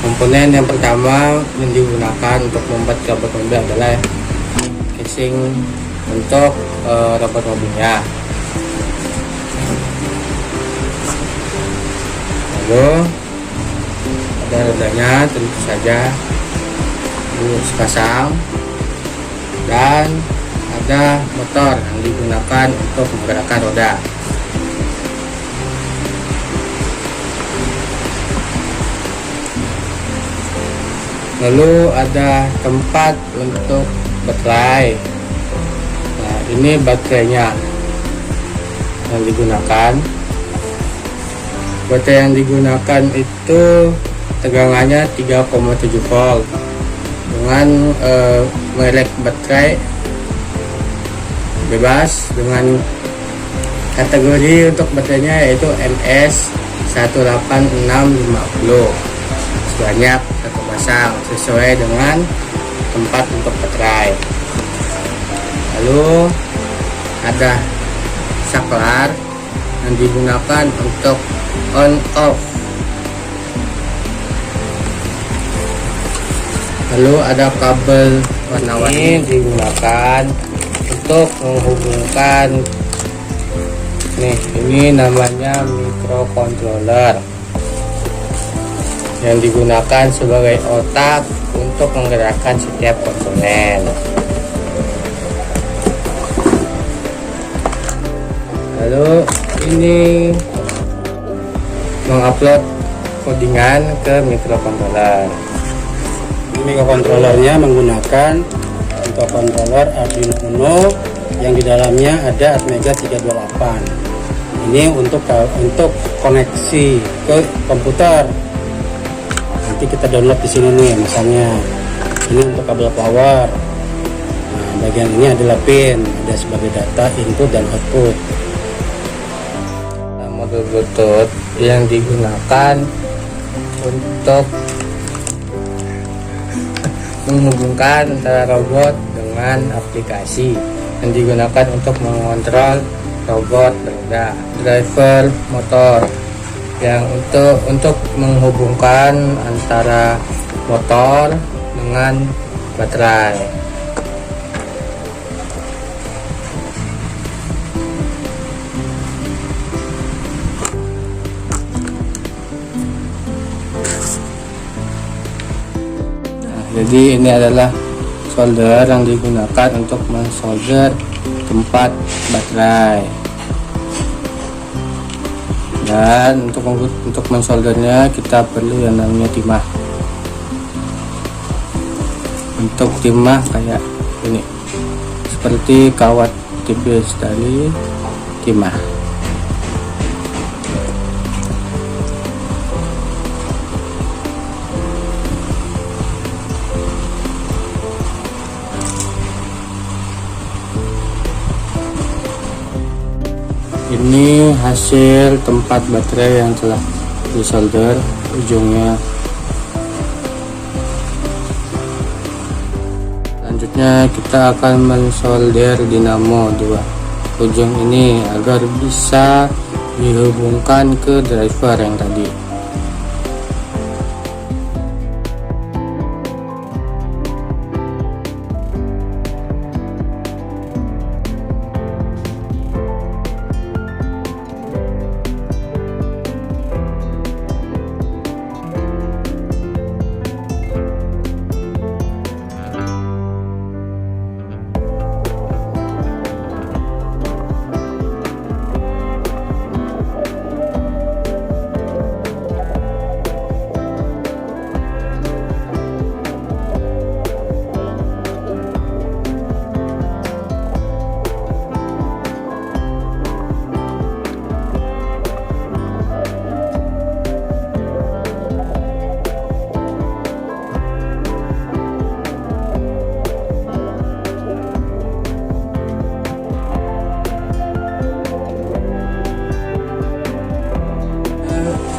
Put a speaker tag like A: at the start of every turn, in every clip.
A: Komponen yang pertama yang digunakan untuk membuat robot mobil adalah casing untuk robot mobilnya. Lalu ada rodanya, tentu saja harus pasang, dan ada motor yang digunakan untuk menggerakkan roda. Lalu ada tempat untuk baterai. Nah, ini baterainya yang digunakan. Baterai yang digunakan itu tegangannya 3,7 volt dengan merek baterai bebas dengan kategori untuk baterainya yaitu MS 18650 sebanyak 1 pasang sesuai dengan tempat untuk baterai. Lalu ada saklar yang digunakan untuk on off. Lalu ada kabel warna-warni digunakan untuk menghubungkan ini namanya microcontroller yang digunakan sebagai otak untuk menggerakkan setiap komponen. Lalu ini mengupload codingan ke microcontroller.
B: Microcontrollernya menggunakan microcontroller Arduino Uno yang di dalamnya ada Atmega 328. Ini untuk koneksi ke komputer. Nanti kita download di sini nih misalnya. Ini untuk kabel power. Nah, bagian ini adalah pin, ada sebagai data input dan output.
A: Modul Bluetooth yang digunakan untuk menghubungkan antara robot dengan aplikasi yang digunakan untuk mengontrol robot beroda. Driver motor yang untuk menghubungkan antara motor dengan baterai. Jadi ini adalah solder yang digunakan untuk mensolder tempat baterai. Dan untuk mensoldernya kita perlu yang namanya timah. Untuk timah kayak ini, seperti kawat tipis dari timah. Ini hasil tempat baterai yang telah disolder ujungnya. Selanjutnya kita akan mensolder dinamo 2 ujung ini agar bisa dihubungkan ke driver yang tadi.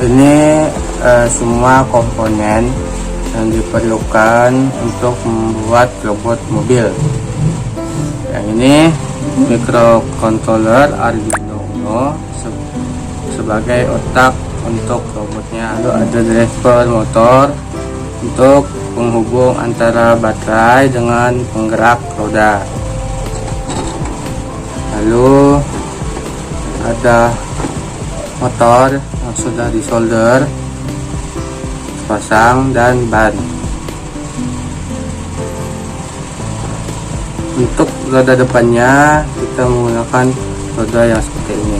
A: Ini semua komponen yang diperlukan untuk membuat robot mobil. Yang ini microcontroller Arduino Uno sebagai otak untuk robotnya. Lalu ada driver motor untuk penghubung antara baterai dengan penggerak roda. Lalu ada motor yang sudah disolder, pasang, dan ban. Untuk roda depannya kita menggunakan roda yang seperti ini.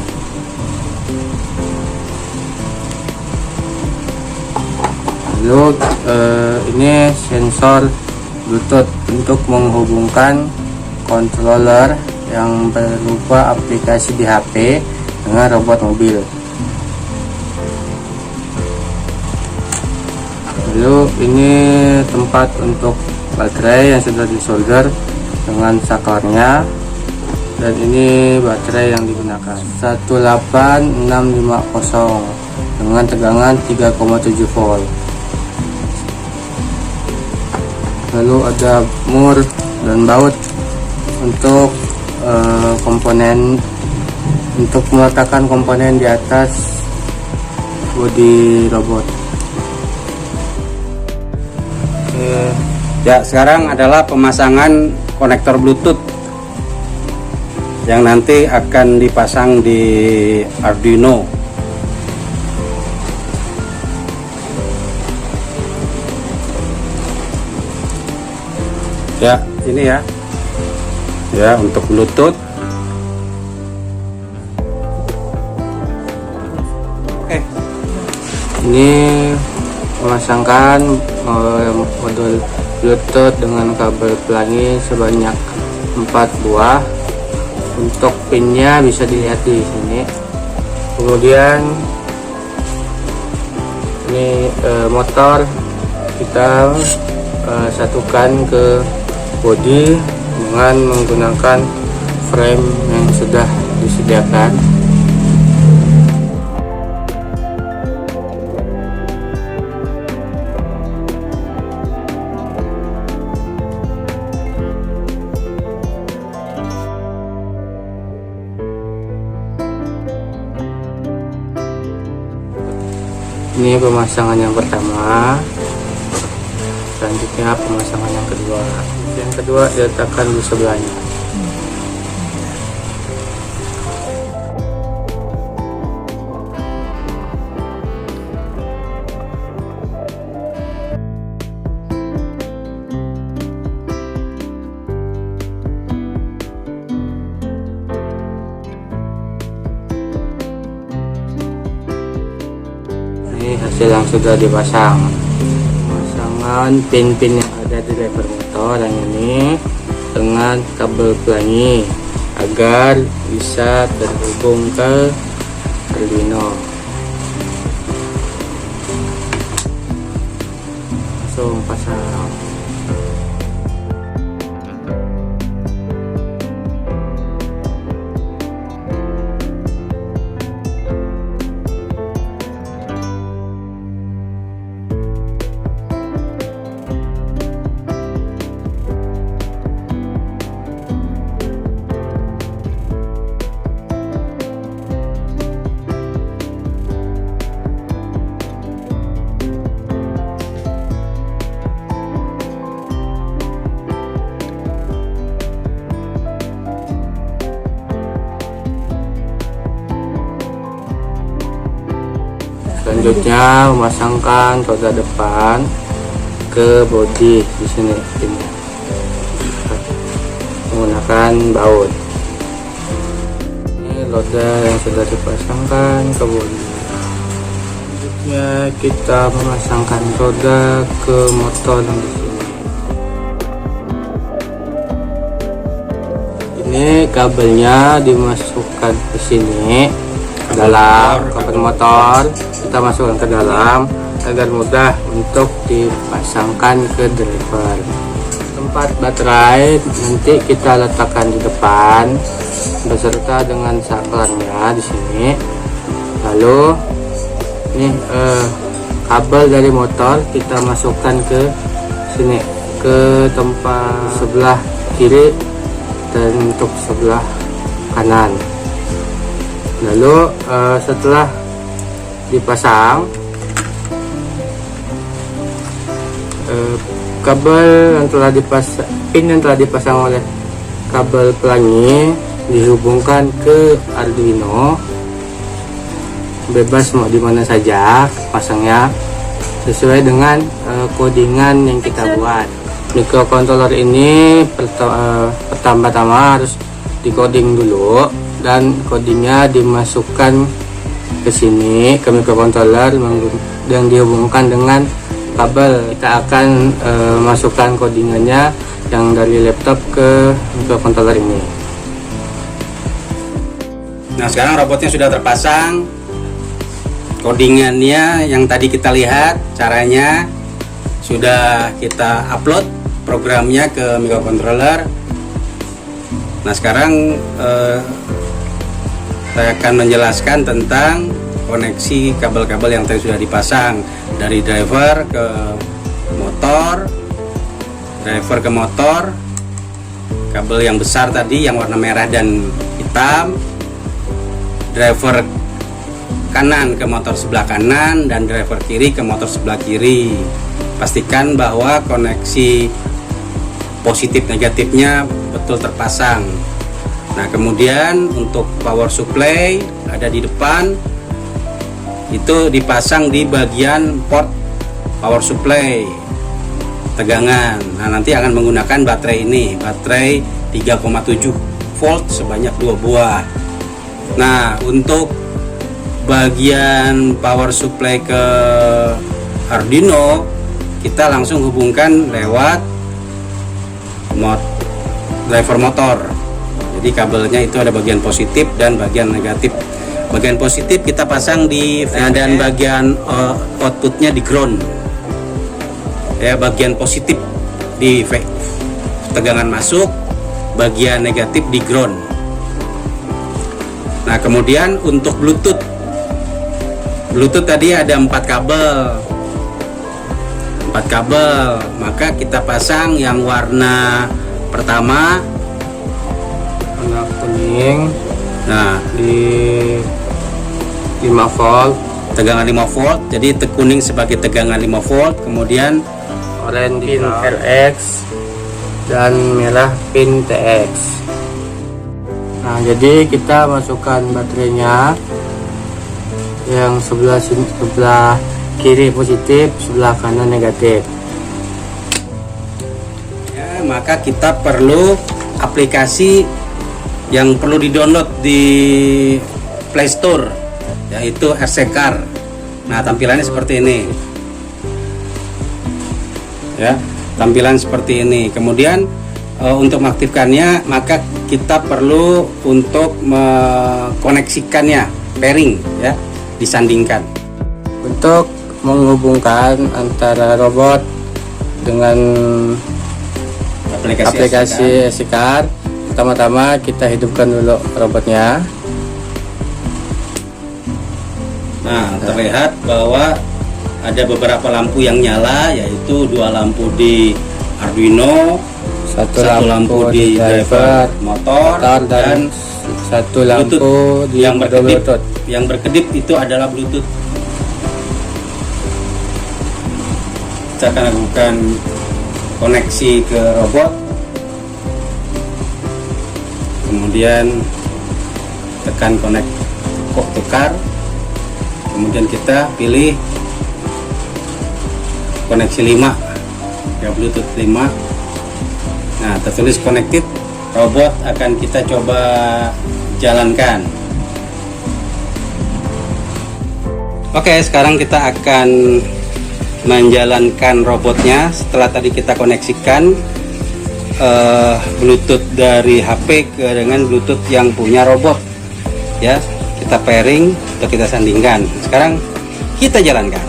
A: Lalu ini sensor Bluetooth untuk menghubungkan controller yang berupa aplikasi di HP dengan robot mobil. Lalu ini tempat untuk baterai yang sudah disolder dengan saklarnya, dan ini baterai yang digunakan 18650 dengan tegangan 3,7 volt. Lalu ada mur dan baut untuk komponen, untuk meletakkan komponen di atas bodi robot.
B: Ya, sekarang adalah pemasangan konektor Bluetooth yang nanti akan dipasang di Arduino. Ya, ini ya. Ya, untuk Bluetooth. Oke.
A: Ini memasangkan modul Bluetooth dengan kabel pelangi sebanyak 4 buah. Untuk pinnya bisa dilihat di sini. Kemudian ini motor kita satukan ke bodi dengan menggunakan frame yang sudah disediakan. Ini pemasangan yang pertama, selanjutnya pemasangan yang kedua. Yang kedua diletakkan di sebelahnya. Ini hasil yang sudah dipasang. Pemasangan pin-pin yang ada di lever motor yang ini dengan kabel pelangi agar bisa terhubung ke Arduino. Langsung pasang. Selanjutnya memasangkan roda depan ke bodi di sini menggunakan baut. Ini roda yang sudah dipasangkan ke bodi. Selanjutnya kita memasangkan roda ke motor yang di sini. Ini kabelnya dimasukkan ke sini, ke dalam kabel motor. Kita masukkan ke dalam agar mudah untuk dipasangkan ke driver. Tempat baterai nanti kita letakkan di depan beserta dengan saklarnya di sini. Lalu ini kabel dari motor kita masukkan ke sini, ke tempat sebelah kiri dan untuk sebelah kanan. Lalu setelah dipasang, kabel yang telah dipasang, pin yang telah dipasang oleh kabel pelangi dihubungkan ke Arduino. Bebas mau di mana saja pasangnya, sesuai dengan codingan yang kita buat. Microcontroller ini pertama-tama harus dikoding dulu, dan codingnya dimasukkan ke sini ke microcontroller yang dihubungkan dengan kabel. Kita akan masukkan codingannya yang dari laptop ke microcontroller ini.
B: Nah, sekarang robotnya sudah terpasang. Codingannya yang tadi kita lihat caranya sudah kita upload programnya ke microcontroller. Nah, sekarang saya akan menjelaskan tentang koneksi kabel-kabel yang tadi sudah dipasang dari driver ke motor, kabel yang besar tadi yang warna merah dan hitam, driver kanan ke motor sebelah kanan, dan driver kiri ke motor sebelah kiri. Pastikan bahwa koneksi positif negatifnya betul terpasang. Nah, kemudian untuk power supply ada di depan, itu dipasang di bagian port power supply tegangan. Nah, nanti akan menggunakan baterai ini, baterai 3,7 volt sebanyak 2 buah. Nah, untuk bagian power supply ke Arduino kita langsung hubungkan lewat driver motor. Jadi kabelnya itu ada bagian positif dan bagian negatif. Bagian positif kita pasang di dan bagian outputnya di ground. Ya, bagian positif di tegangan masuk, bagian negatif di ground. Nah, kemudian untuk Bluetooth tadi ada 4 kabel, maka kita pasang yang warna pertama
A: warna kuning,
B: nah
A: di 5 volt,
B: tegangan 5 volt, jadi kuning sebagai tegangan 5 volt, kemudian
A: oranye pin RX, dan merah pin TX. Nah, jadi kita masukkan baterainya yang sebelah kiri positif, sebelah kanan negatif.
B: Ya, maka kita perlu aplikasi yang perlu di-download di Play Store, yaitu RC Car. Nah, tampilannya seperti ini. Ya, tampilan seperti ini. Kemudian untuk mengaktifkannya, maka kita perlu untuk mengkoneksikannya, pairing, ya, disandingkan.
A: Untuk menghubungkan antara robot dengan aplikasi RC Car, pertama-tama kita hidupkan dulu robotnya.
B: Nah, terlihat bahwa ada beberapa lampu yang nyala, yaitu 2 lampu di Arduino, satu lampu di driver motor, dan 1 lampu di yang berkedip. Yang berkedip itu adalah Bluetooth. Kita akan lakukan koneksi ke robot, kemudian tekan connect tukar, kemudian kita pilih koneksi 5 ya, Bluetooth 5. Nah, tertulis connected, robot akan kita coba jalankan. Oke, sekarang kita akan menjalankan robotnya. Setelah tadi kita koneksikan Bluetooth dari HP dengan Bluetooth yang punya robot, ya, kita pairing atau kita sandingkan. Sekarang kita jalankan.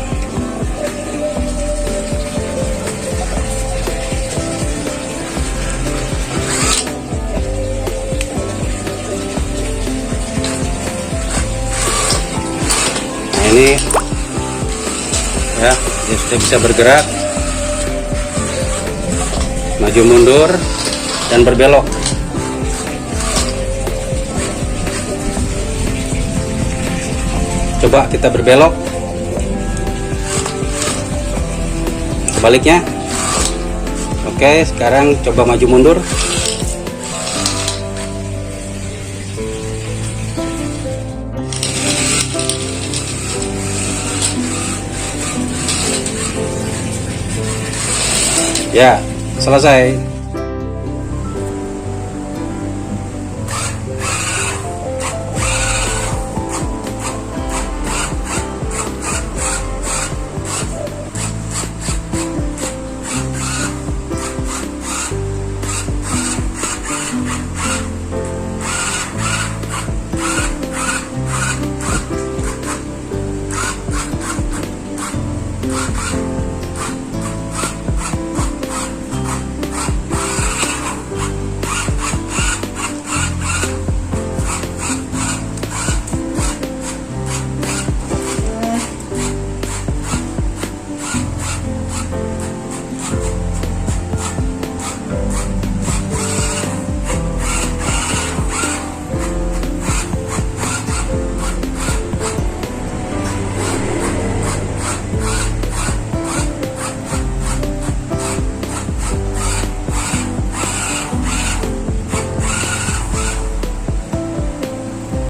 B: Nah, ini ya, dia sudah bisa bergerak, maju mundur dan berbelok. Coba kita berbelok, sebaliknya. Oke, sekarang coba maju mundur. Ya, selesai.